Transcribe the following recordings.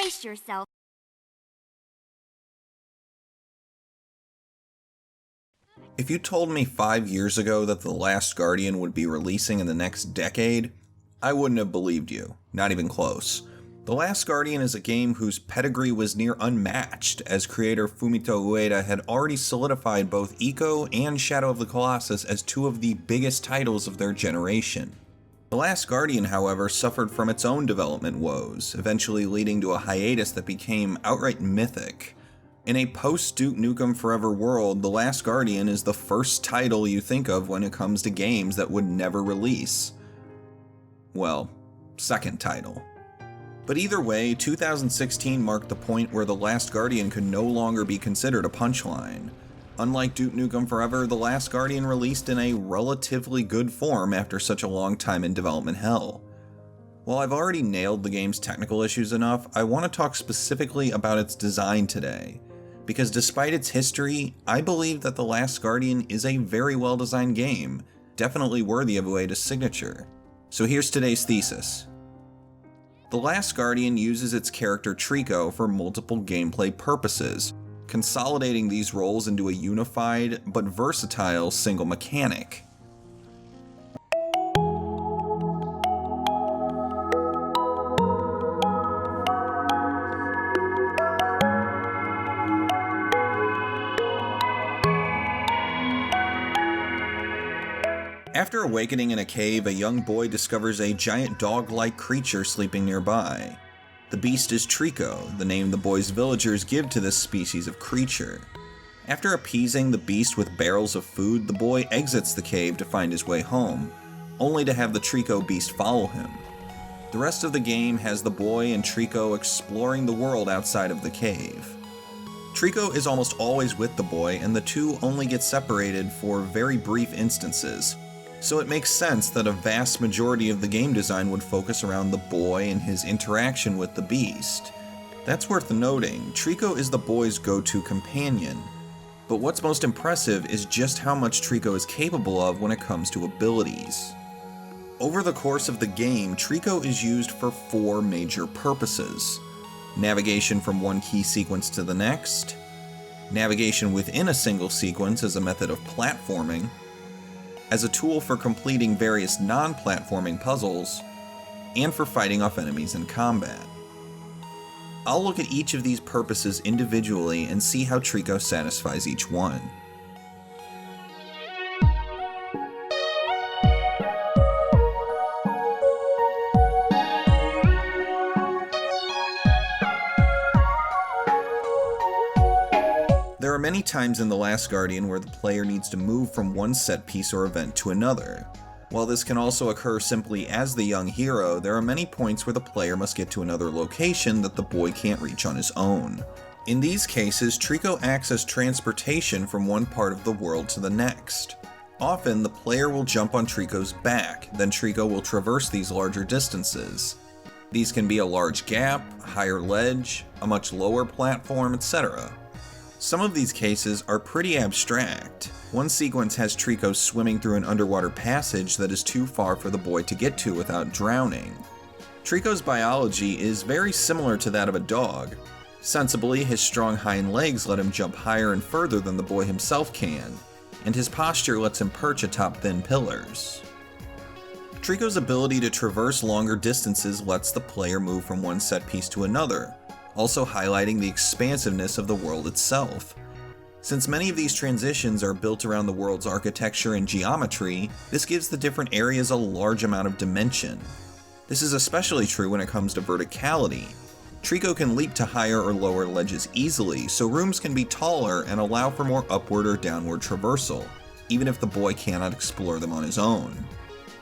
Brace yourself. If you told me 5 years ago that The Last Guardian would be releasing in the next decade, I wouldn't have believed you, not even close. The Last Guardian is a game whose pedigree was near unmatched, as creator Fumito Ueda had already solidified both Ico and Shadow of the Colossus as two of the biggest titles of their generation. The Last Guardian, however, suffered from its own development woes, eventually leading to a hiatus that became outright mythic. In a post-Duke Nukem Forever world, The Last Guardian is the first title you think of when it comes to games that would never release. Well, second title. But either way, 2016 marked the point where The Last Guardian could no longer be considered a punchline. Unlike Duke Nukem Forever, The Last Guardian released in a relatively good form after such a long time in development hell. While I've already nailed the game's technical issues enough, I want to talk specifically about its design today. Because despite its history, I believe that The Last Guardian is a very well-designed game, definitely worthy of Ueda's signature. So here's today's thesis. The Last Guardian uses its character Trico for multiple gameplay purposes, consolidating these roles into a unified but versatile single mechanic. After awakening in a cave, a young boy discovers a giant dog-like creature sleeping nearby. The beast is Trico, the name the boy's villagers give to this species of creature. After appeasing the beast with barrels of food, the boy exits the cave to find his way home, only to have the Trico beast follow him. The rest of the game has the boy and Trico exploring the world outside of the cave. Trico is almost always with the boy, and the two only get separated for very brief instances, so it makes sense that a vast majority of the game design would focus around the boy and his interaction with the beast. That's worth noting, Trico is the boy's go-to companion, but what's most impressive is just how much Trico is capable of when it comes to abilities. Over the course of the game, Trico is used for 4 major purposes: navigation from one key sequence to the next, navigation within a single sequence as a method of platforming, as a tool for completing various non-platforming puzzles, and for fighting off enemies in combat. I'll look at each of these purposes individually and see how Trico satisfies each one. There are many times in The Last Guardian where the player needs to move from one set piece or event to another. While this can also occur simply as the young hero, there are many points where the player must get to another location that the boy can't reach on his own. In these cases, Trico acts as transportation from one part of the world to the next. Often, the player will jump on Trico's back, then Trico will traverse these larger distances. These can be a large gap, a higher ledge, a much lower platform, etc. Some of these cases are pretty abstract. One sequence has Trico swimming through an underwater passage that is too far for the boy to get to without drowning. Trico's biology is very similar to that of a dog. Sensibly, his strong hind legs let him jump higher and further than the boy himself can, and his posture lets him perch atop thin pillars. Trico's ability to traverse longer distances lets the player move from one set piece to another, also highlighting the expansiveness of the world itself. Since many of these transitions are built around the world's architecture and geometry, this gives the different areas a large amount of dimension. This is especially true when it comes to verticality. Trico can leap to higher or lower ledges easily, so rooms can be taller and allow for more upward or downward traversal, even if the boy cannot explore them on his own.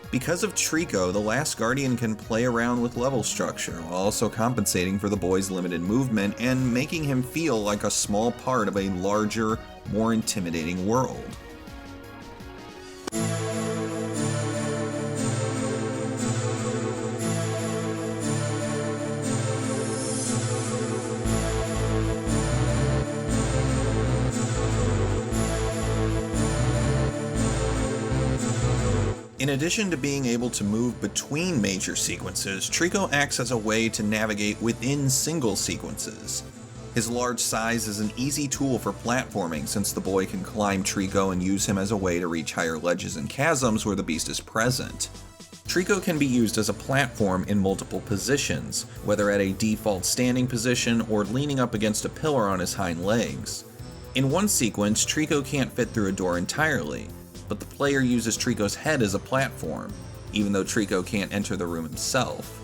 Because of Trico, the Last Guardian can play around with level structure, while also compensating for the boy's limited movement and making him feel like a small part of a larger, more intimidating world. In addition to being able to move between major sequences, Trico acts as a way to navigate within single sequences. His large size is an easy tool for platforming since the boy can climb Trico and use him as a way to reach higher ledges and chasms where the beast is present. Trico can be used as a platform in multiple positions, whether at a default standing position or leaning up against a pillar on his hind legs. In one sequence, Trico can't fit through a door entirely, but the player uses Trico's head as a platform, even though Trico can't enter the room himself.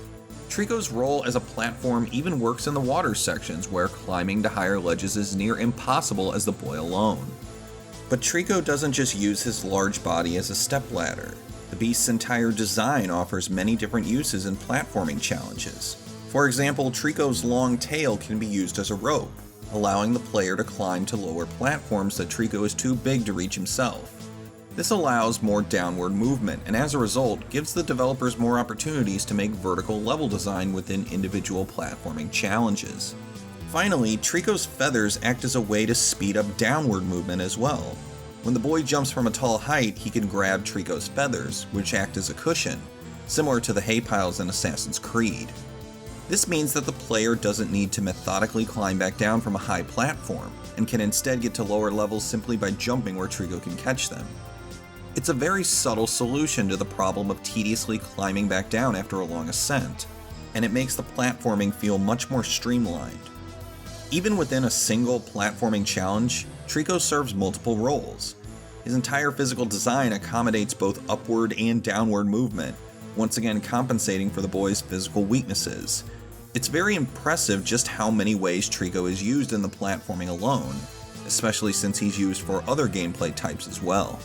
Trico's role as a platform even works in the water sections, where climbing to higher ledges is near impossible as the boy alone. But Trico doesn't just use his large body as a stepladder. The beast's entire design offers many different uses in platforming challenges. For example, Trico's long tail can be used as a rope, allowing the player to climb to lower platforms that Trico is too big to reach himself. This allows more downward movement, and as a result, gives the developers more opportunities to make vertical level design within individual platforming challenges. Finally, Trico's feathers act as a way to speed up downward movement as well. When the boy jumps from a tall height, he can grab Trico's feathers, which act as a cushion, similar to the hay piles in Assassin's Creed. This means that the player doesn't need to methodically climb back down from a high platform, and can instead get to lower levels simply by jumping where Trico can catch them. It's a very subtle solution to the problem of tediously climbing back down after a long ascent, and it makes the platforming feel much more streamlined. Even within a single platforming challenge, Trico serves multiple roles. His entire physical design accommodates both upward and downward movement, once again compensating for the boy's physical weaknesses. It's very impressive just how many ways Trico is used in the platforming alone, especially since he's used for other gameplay types as well.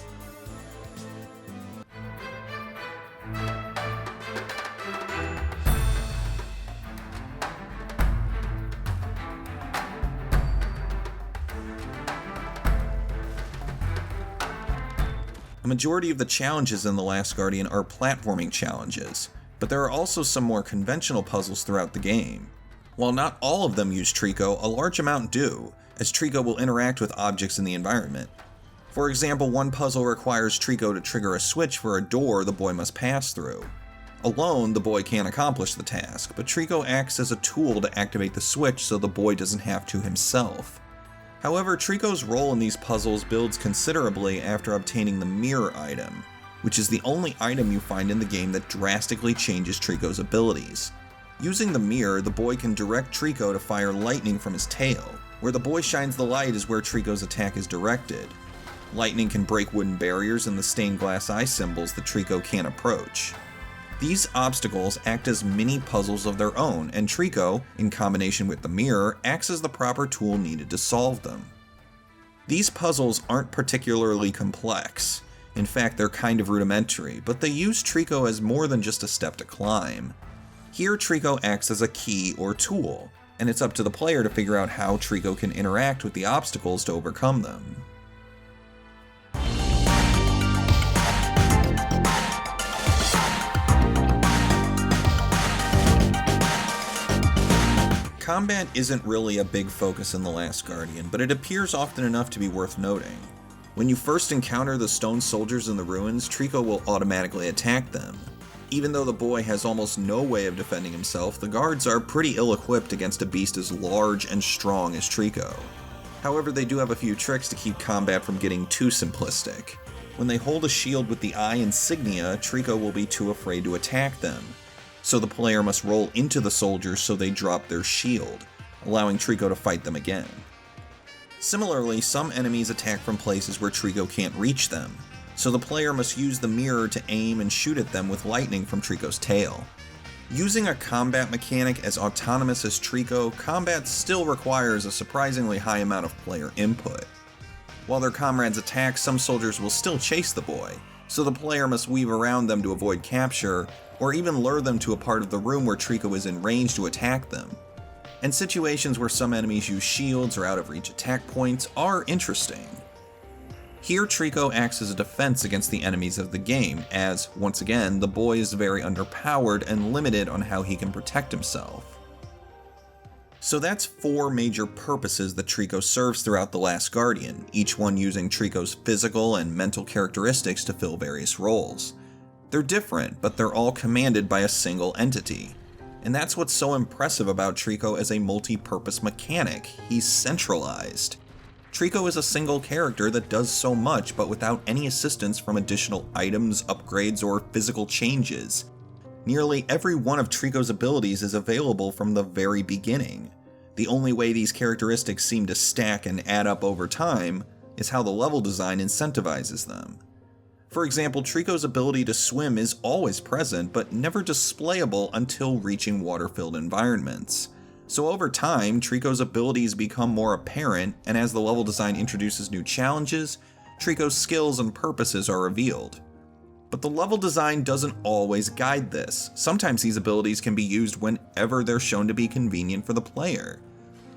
A majority of the challenges in The Last Guardian are platforming challenges, but there are also some more conventional puzzles throughout the game. While not all of them use Trico, a large amount do, as Trico will interact with objects in the environment. For example, one puzzle requires Trico to trigger a switch for a door the boy must pass through. Alone, the boy can't accomplish the task, but Trico acts as a tool to activate the switch so the boy doesn't have to himself. However, Trico's role in these puzzles builds considerably after obtaining the mirror item, which is the only item you find in the game that drastically changes Trico's abilities. Using the mirror, the boy can direct Trico to fire lightning from his tail. Where the boy shines the light is where Trico's attack is directed. Lightning can break wooden barriers and the stained glass eye symbols that Trico can't approach. These obstacles act as mini puzzles of their own, and Trico, in combination with the mirror, acts as the proper tool needed to solve them. These puzzles aren't particularly complex. In fact, they're kind of rudimentary, but they use Trico as more than just a step to climb. Here, Trico acts as a key or tool, and it's up to the player to figure out how Trico can interact with the obstacles to overcome them. Combat isn't really a big focus in The Last Guardian, but it appears often enough to be worth noting. When you first encounter the stone soldiers in the ruins, Trico will automatically attack them. Even though the boy has almost no way of defending himself, the guards are pretty ill-equipped against a beast as large and strong as Trico. However, they do have a few tricks to keep combat from getting too simplistic. When they hold a shield with the eye insignia, Trico will be too afraid to attack them, so the player must roll into the soldiers so they drop their shield, allowing Trico to fight them again. Similarly, some enemies attack from places where Trico can't reach them, so the player must use the mirror to aim and shoot at them with lightning from Trico's tail. Using a combat mechanic as autonomous as Trico, combat still requires a surprisingly high amount of player input. While their comrades attack, some soldiers will still chase the boy, so the player must weave around them to avoid capture, or even lure them to a part of the room where Trico is in range to attack them. And situations where some enemies use shields or out-of-reach attack points are interesting. Here, Trico acts as a defense against the enemies of the game, as, once again, the boy is very underpowered and limited on how he can protect himself. So that's 4 major purposes that Trico serves throughout The Last Guardian, each one using Trico's physical and mental characteristics to fill various roles. They're different, but they're all commanded by a single entity. And that's what's so impressive about Trico as a multi-purpose mechanic. He's centralized. Trico is a single character that does so much, but without any assistance from additional items, upgrades, or physical changes. Nearly every one of Trico's abilities is available from the very beginning. The only way these characteristics seem to stack and add up over time is how the level design incentivizes them. For example, Trico's ability to swim is always present, but never displayable until reaching water-filled environments. So over time, Trico's abilities become more apparent, and as the level design introduces new challenges, Trico's skills and purposes are revealed. But the level design doesn't always guide this. Sometimes these abilities can be used whenever they're shown to be convenient for the player.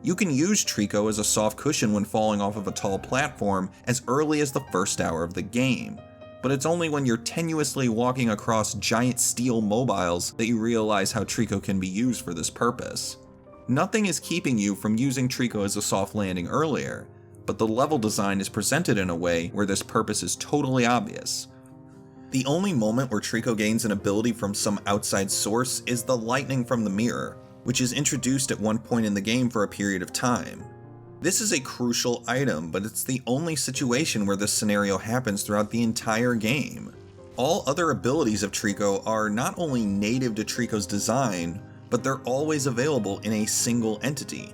You can use Trico as a soft cushion when falling off of a tall platform as early as the first hour of the game, but it's only when you're tenuously walking across giant steel mobiles that you realize how Trico can be used for this purpose. Nothing is keeping you from using Trico as a soft landing earlier, but the level design is presented in a way where this purpose is totally obvious. The only moment where Trico gains an ability from some outside source is the lightning from the mirror, which is introduced at one point in the game for a period of time. This is a crucial item, but it's the only situation where this scenario happens throughout the entire game. All other abilities of Trico are not only native to Trico's design, but they're always available in a single entity.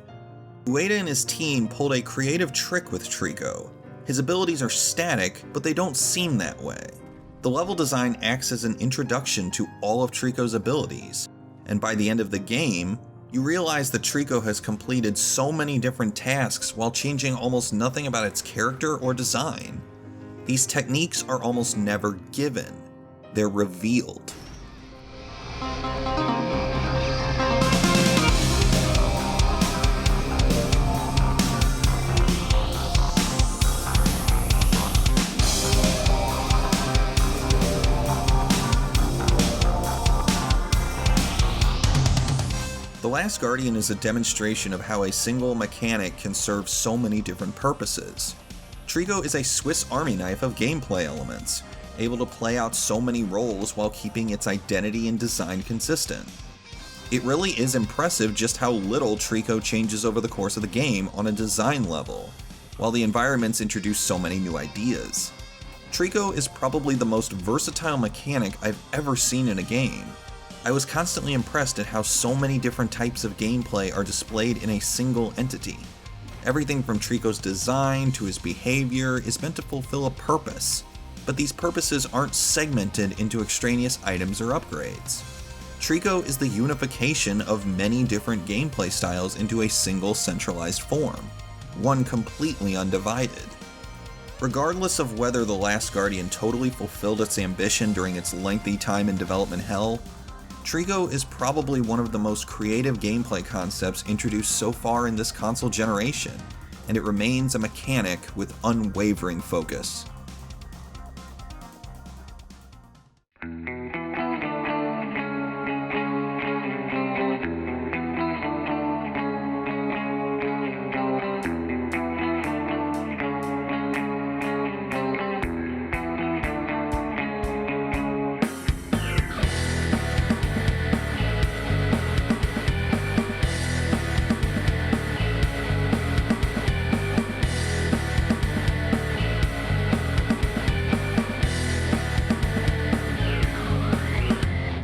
Ueda and his team pulled a creative trick with Trico. His abilities are static, but they don't seem that way. The level design acts as an introduction to all of Trico's abilities, and by the end of the game, you realize that Trico has completed so many different tasks while changing almost nothing about its character or design. These techniques are almost never given, they're revealed. The Last Guardian is a demonstration of how a single mechanic can serve so many different purposes. Trico is a Swiss Army knife of gameplay elements, able to play out so many roles while keeping its identity and design consistent. It really is impressive just how little Trico changes over the course of the game on a design level, while the environments introduce so many new ideas. Trico is probably the most versatile mechanic I've ever seen in a game. I was constantly impressed at how so many different types of gameplay are displayed in a single entity. Everything from Trico's design to his behavior is meant to fulfill a purpose, but these purposes aren't segmented into extraneous items or upgrades. Trico is the unification of many different gameplay styles into a single centralized form, one completely undivided. Regardless of whether The Last Guardian totally fulfilled its ambition during its lengthy time in development hell, Trico is probably one of the most creative gameplay concepts introduced so far in this console generation, and it remains a mechanic with unwavering focus.